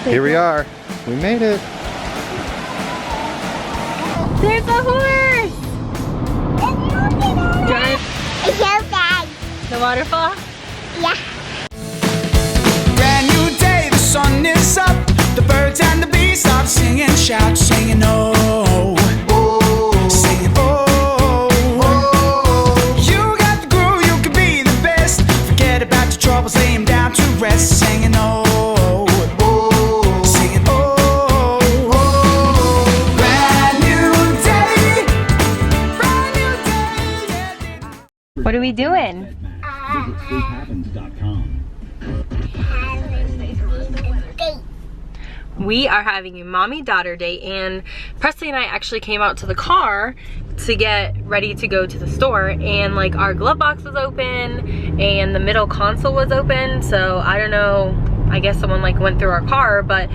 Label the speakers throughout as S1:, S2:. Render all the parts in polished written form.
S1: Here we are. We made it.
S2: There's a horse! Drive.
S3: It's so bad.
S2: The waterfall?
S3: Yeah.
S4: Brand new day, the sun is up. The birds and the bees start singing, shout, singing, oh. Singing, oh. You got the groove, you can be the best. Forget about your troubles, lay 'em down to rest. Singing, oh. Singing, oh. Brand new day. Brand new day.
S2: What are we doing? We are having a mommy-daughter date, and Presley and I actually came out to the car to get ready to go to the store, and like our glove box was open and the middle console was open, so I don't know, I guess someone like went through our car, but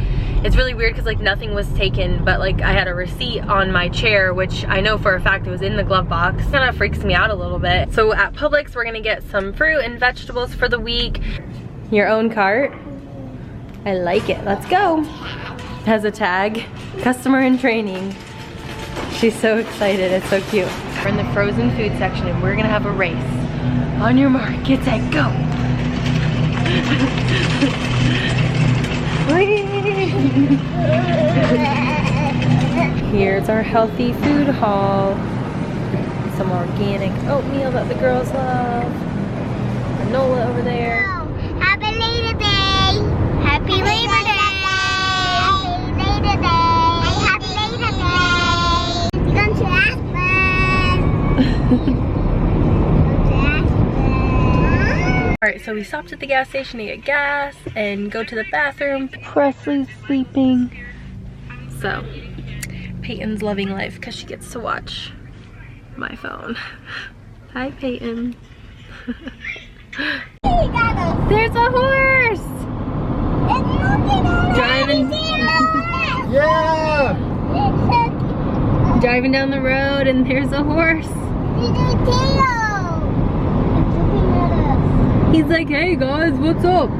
S2: it's really weird because like nothing was taken, but like I had a receipt on my chair, which I know for a fact it was in the glove box. Kind of freaks me out a little bit. So at Publix we're gonna get some fruit and vegetables for the week. Your own cart? I like it. Let's go. Has a tag. Customer in training. She's so excited. It's so cute. We're in the frozen food section and we're gonna have a race. On your mark, get set, go. Here's our healthy food haul. Some organic oatmeal that the girls love. Granola over there.
S3: Happy Labor Day. Happy Labor Day. Happy Labor Day. Happy Labor Day. You're going to Asheville.
S2: Alright, so we stopped at the gas station to get gas and go to the bathroom. Presley's sleeping. So, Peyton's loving life because she gets to watch my phone. Hi, Peyton. There's a horse! Driving.
S1: Yeah!
S2: Driving down the road and there's a horse. He's like, hey guys, what's up?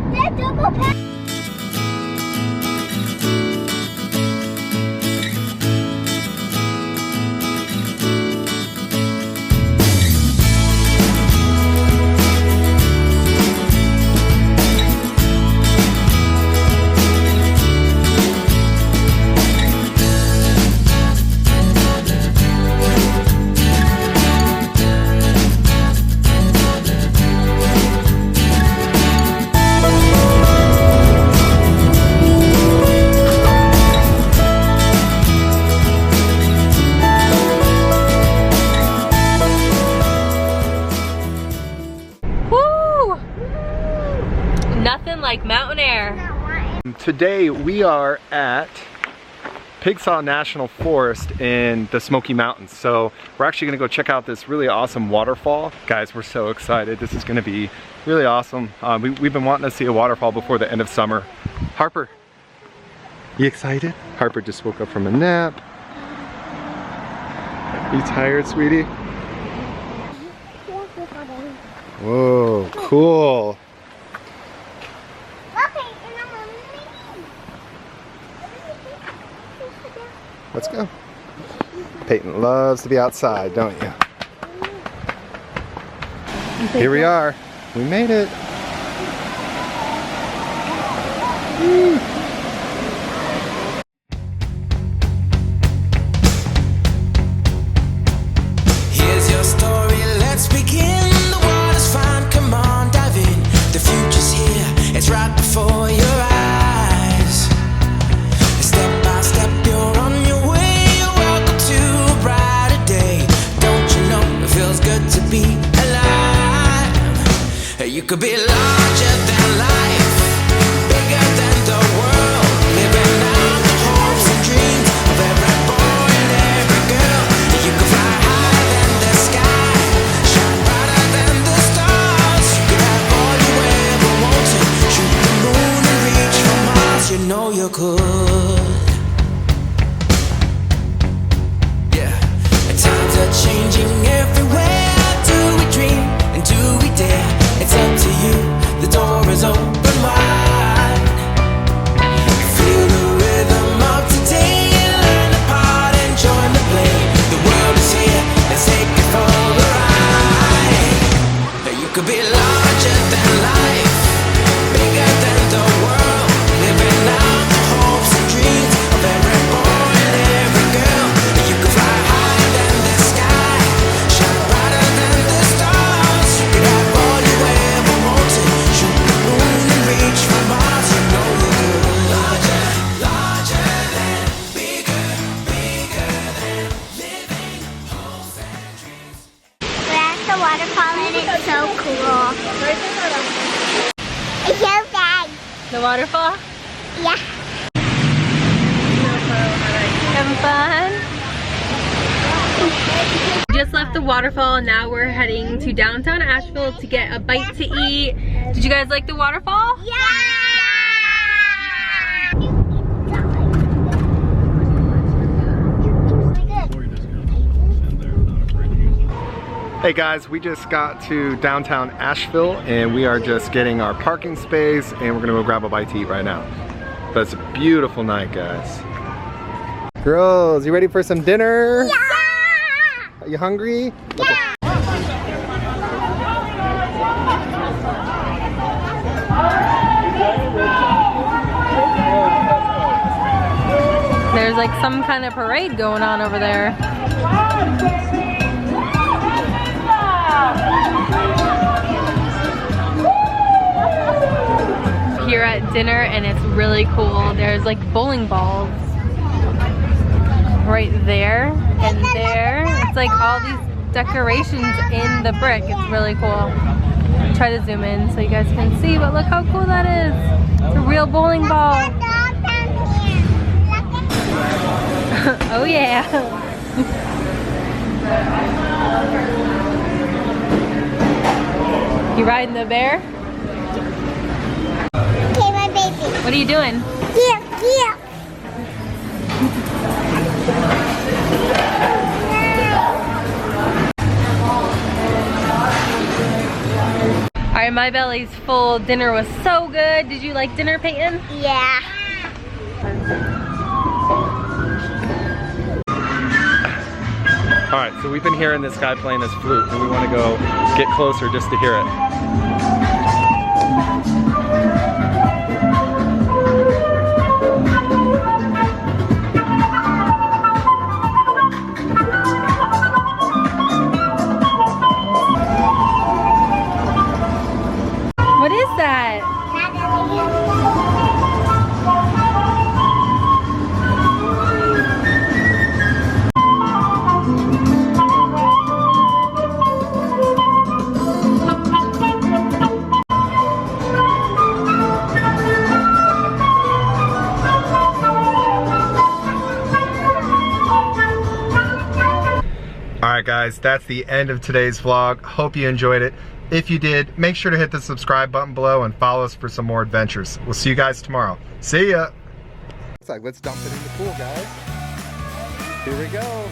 S2: Nothing like mountain air.
S1: Today we are at Pigsaw National Forest in the Smoky Mountains. So we're actually gonna go check out this really awesome waterfall. Guys, we're so excited. This is gonna be really awesome. We've been wanting to see a waterfall before the end of summer. Harper, you excited? Harper just woke up from a nap. You tired, sweetie? Whoa, cool. Let's go. Peyton loves to be outside, don't you? Here we are. We made it. Woo.
S4: Here's your story, let's begin. The water's fine, come on, dive in. The future's here, it's right before your eyes. Step by step, you're on your way. Welcome to a brighter day. Don't you know it feels good to be alive? You could be larger than life, bigger than the world, living out the hopes and dreams of every boy and every girl. You could fly higher than the sky, shine brighter than the stars. You could have all you ever wanted, shoot the moon and reach for Mars. You know you could. Yeah, and times are changing everywhere. Do we dream and do we dare? It's up to you, the door is open wide. Feel
S2: waterfall?
S3: Yeah.
S2: Having fun? Just left the waterfall and now we're heading to downtown Asheville to get a bite to eat. Did you guys like the waterfall?
S3: Yeah!
S1: Hey guys, we just got to downtown Asheville and we are just getting our parking space and we're gonna go grab a bite to eat right now. But it's a beautiful night, guys. Girls, you ready for some dinner?
S3: Yeah!
S1: Are you hungry?
S3: Yeah!
S2: There's like some kind of parade going on over there. Here at dinner and it's really cool. There's like bowling balls right there and there. It's like all these decorations in the brick. It's really cool. Try to zoom in so you guys can see, but look how cool that is. It's a real bowling ball. Oh yeah. You riding the bear?
S3: Okay, my baby.
S2: What are you doing?
S3: Here, here.
S2: Alright, my belly's full. Dinner was so good. Did you like dinner, Peyton?
S3: Yeah.
S1: Alright, so we've been hearing this guy playing his flute and we want to go get closer just to hear it.
S2: What is that?
S1: Alright guys, that's the end of today's vlog. Hope you enjoyed it. If you did, make sure to hit the subscribe button below and follow us for some more adventures. We'll see you guys tomorrow. See ya! Looks like let's dump it in the pool, guys. Here we go.